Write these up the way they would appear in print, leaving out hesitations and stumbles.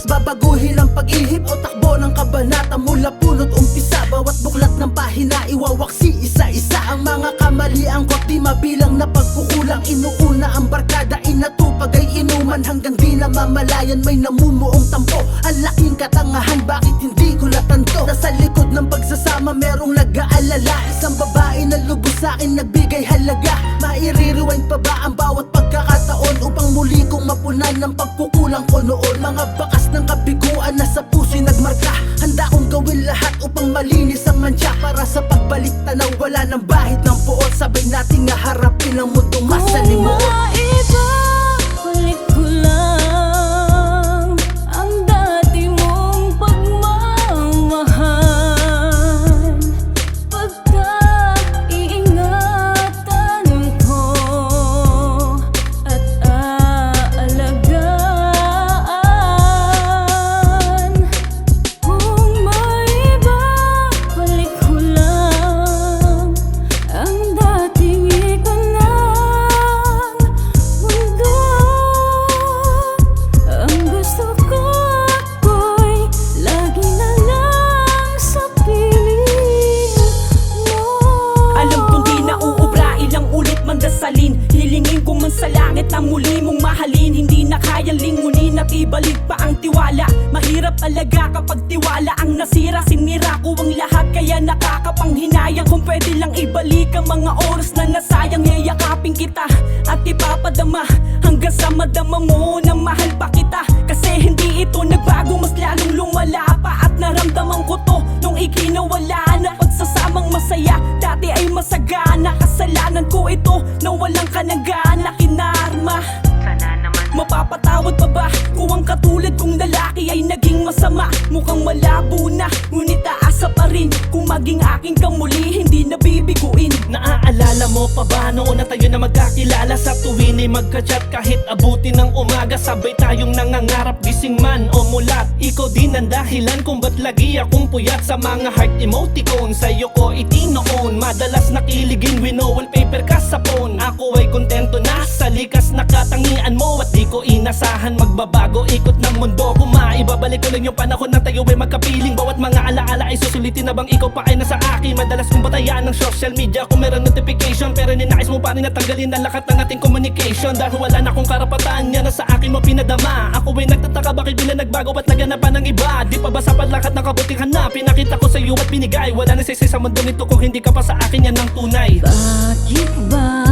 babaguhin ang pag-ihip o takbo ng kabanata mula punot umpisa. Bawat buklat ng pahina iwawaksi isa-isa ang mga kamalian ko, di mabilang na pagkukulang. Inuuna ang barkada, inatupag ay inuman hanggang di na mamalayan may namumuong tampo. Ang laking katangahan, bakit hindi ko natanto? Nasa likod ng pagsasama merong nag-aalala, isang babae na lubos sa'kin nagbigay halaga. Maiririwind pa ba ang bawat pagkakataon upang muli kong mapunan ng pagkukulang ko noon? Mga bakas ng kabiguan na sa puso'y nagmarka, handa kong gawin lahat upang malinis ang mantsa. Para sa pagbalik tanaw, wala ng bahid ng puot, sabay nating haharapin ang mundong masalimuot. Kung maiba, balik ko lang ang dati mong pagmamahal. Pagka-iingatan ko at aalagaan. Kung maiba, balik ko lang ang dating ikaw ng mundo. Ang gusto ko ako'y lagi na lang sa piling mo. Alam kong di na uubra, ilang ulit man dasalin, hilingin ko man sa langit na muli mong mahalin. Hindi na kayang lingunin at ibalik pa ang tiwala. Mahirap talaga kapag tiwala ang nasira. Sinira ko ang lahat kaya nakakapanghinayang. Kung pwede lang ibalik ang mga oras na nasayang, yayakapin kita at ipapadama hanggang sa madama mo na mahal pa kita. Kasi hindi ito nagbago, mas lalong lumala pa. At naramdaman ko to nung ikinawala na pagsasamang masaya. Dati ay masagana, kasalanan ko ito na walang kanagana kinarma. Mapapatawad pa ba kung ang katulad kong lalaki ay naging masama? Mukhang malabo na, ngunit aasa pa rin. Kung maging aking kamuli, hindi nabibiguin. Naaalala mo pa ba noon na tayo na magkakilala? Sa tuwin ay magka-chat kahit abutin ng umaga. Sabay tayong nangangarap, gising man o mulat. Ikaw din ang dahilan kung ba't lagi akong puyat. Sa mga heart emoticon, sa'yo ko itinoon. Madalas nakiligin, wino-wallpaper ka sa phone. Ako ay kontento na sa likas na katangian mo. At di ko inasahan magbabago ikot ng mundo. Kung maibabalik ko lang yung panahon na tayo ay magkapiling. Bawat mga alaala ay susulitin na bang ikaw pa ay nasa akin. Madalas kong batayan ng social media kung meron notification, pero ninais mo pa rin natanggalin ang lahat ng ating communication. Dahil wala na akong karapatan, yan na sa akin mo pinadama. Ako ay nagtataka bakit bila nagbago at naganapan ng iba. Di pa ba sapat lahat ng kabutihan na pinakita ko sa iyo at binigay? Wala na sisi sa mundo nito kung hindi ka pa sa akin, yan ang tunay. Bakit ba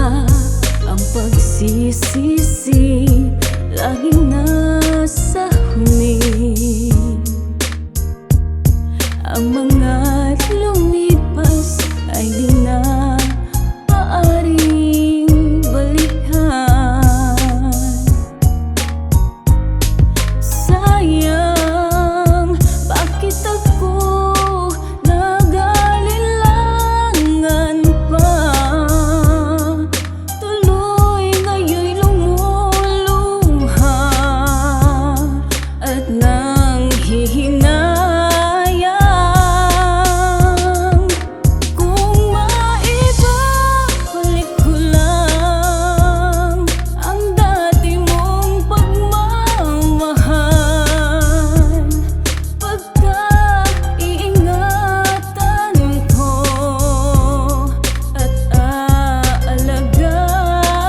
ang pagsisisi laging nasa huli? Ang mga lumipas ay di na maaring balikan. Sayang, bakit ako nag-alinlangan pa? Tuloy ngayon'y lumuluha at nanghihinayang. Kung maiba, balik ko lang ang dati mong pagmamahal. Pagka-iingatan ko at aalagaan.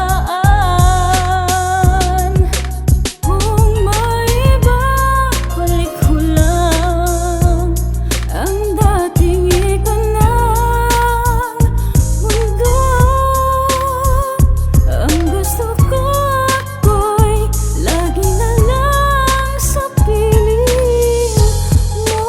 Kung maiba, balik ko lang ang dating ikaw ng mundo. Ang gusto ko ako'y lagi na lang sa piling mo.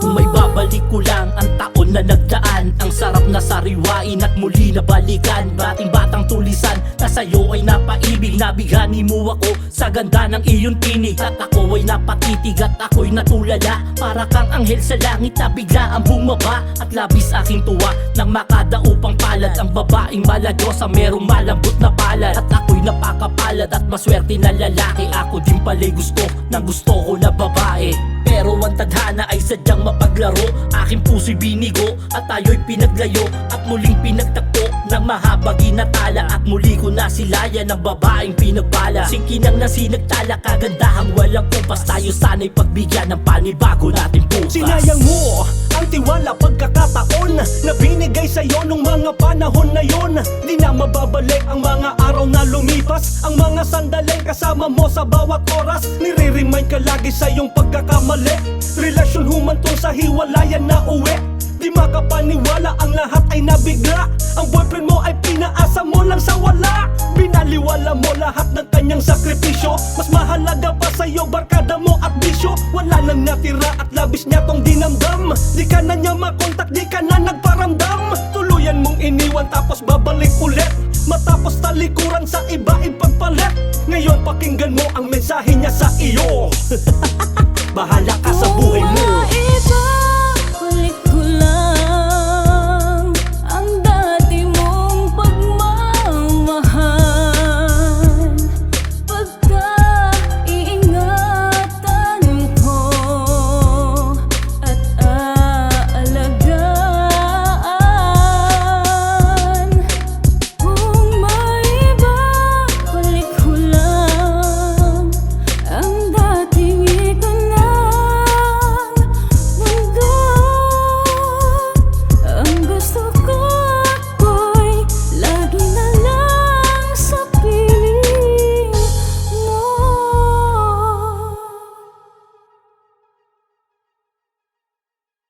Kung may babalik ko lang ang taon na nagdaan, ang sarap na sariwain at muli na balikan. Bating batang tulisan na sa'yo ay napaibig. Nabighani mo ako sa ganda ng iyong tinig. At ako ay napatitig at ako'y natulala. Para kang anghel sa langit na bigla ang bumaba. At labis aking tuwa nang makadaupang palad. Ang babaeng maladosa merong malambot na palad. At ako'y napakapalad at maswerte na lalaki. Ako din pala'y gusto ng gusto ko na babae. Pero ang tadhana ay sadyang mapaglaro. Aking puso'y binigo at tayo'y pinaglayo, at muling pinagtakpo ng mahabang ginatala. At muli ko nasilayan ng babaeng pinagpala. Singkinang na sinagtala, kagandahang walang kumpas. Tayo sana'y pagbigyan ng panibago nating bukas. Sinayang mo ang tiwala, pagkakataon na binigay sa'yo nung mga panahon na yon. Di na mababalik ang mga araw na lumipas, ang mga sandaling kasama mo sa bawat oras. Nire-remind ka lagi sa iyong pagkakamali. Relasyon humantong sa hiwalayan na uwi. Di makapaniwala, ang lahat ay nabigla. Ang boyfriend mo ay pinaasa mo lang sa wala. Binaliwala mo lahat ng kanyang sakripisyo. Mas mahalaga pa sa'yo barkada mo at bisyo. Wala nang natira at labis niya tong dinamdam. Di ka na niya makontak, di ka na nagparamdam. Tuluyan mong iniwan tapos babalik ulit. Matapos talikuran sa iba ipagpalit. Ngayon pakinggan mo ang mensahe niya sa iyo.